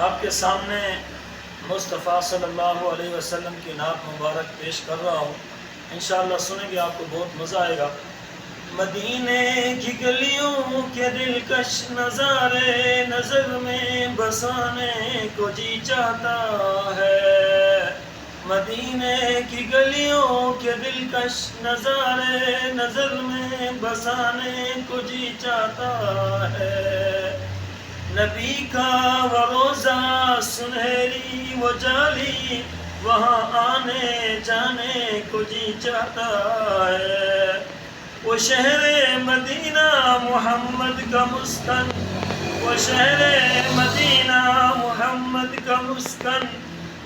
آپ کے سامنے مصطفیٰ صلی اللہ علیہ وسلم کی نعت مبارک پیش کر رہا ہوں، انشاءاللہ سنیں گے آپ کو بہت مزہ آئے گا۔ مدینے کی گلیوں کے دلکش نظارے نظر میں بسانے کو جی چاہتا ہے، مدینے کی گلیوں کے دلکش نظارے نظر میں بسانے کو جی چاہتا ہے۔ نبی کا وہ روزہ سنہری وہ جالی وہاں آنے جانے کو جی چاہتا ہے۔ وہ شہر مدینہ محمد کا مسکن، وہ شہر مدینہ محمد کا مسکن،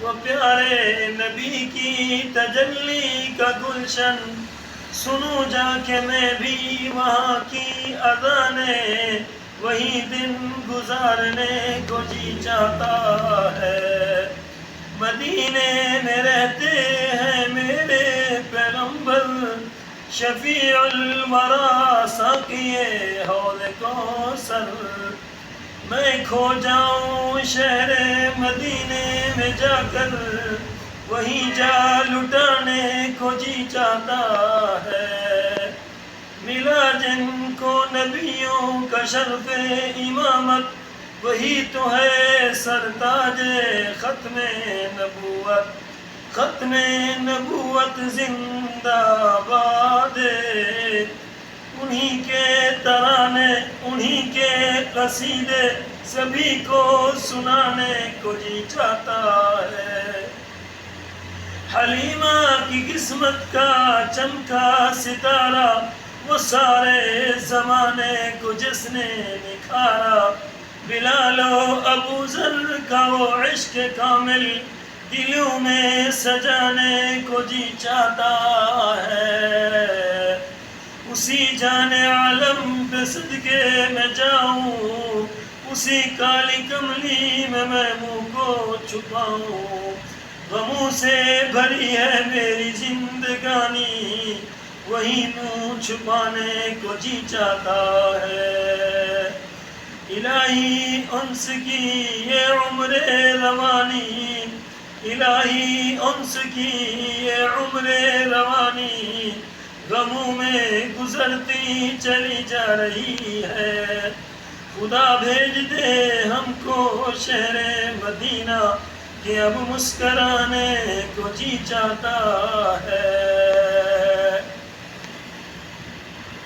وہ پیارے نبی کی تجلی کا گلشن، سنوں جا کے میں بھی وہاں کی اذانیں، وہی دن گزارنے کو جی چاہتا ہے۔ مدینے میں رہتے ہیں میرے پیغمبر، شفیع الورا ساقیے حوض کوثر، میں کھو جاؤں شہر مدینے میں جا کر، وہیں جا لٹانے کو جی چاہتا ہے۔ ملا جن کو نبیوں کا شرف امامت، وہی تو ہے سرتاج ختم نبوت، ختم نبوت زندہ باد۔ انہی کے ترانے انہی کے قصیدے سبھی کو سنانے کو جی چاہتا ہے۔ حلیمہ کی قسمت کا چمکا ستارہ، وہ سارے زمانے کو جس نے نکھارا، بلال و ابو ذر کا وہ عشق کامل، دلوں میں سجانے کو جی چاہتا ہے۔ اسی جان عالم پہ صدقے میں جاؤں، اسی کالی کملی میں منہ کو چھپاؤں، غموں سے بھری ہے میری زندگانی، وہی منہ چھپانے کو جی چاہتا ہے۔ الہی انس کی یہ عمر روانی، الہی انس کی یہ عمر روانی، غموں میں گزرتی چلی جا رہی ہے۔ خدا بھیج دے ہم کو شہر مدینہ، کہ اب مسکرانے کو جی چاہتا ہے۔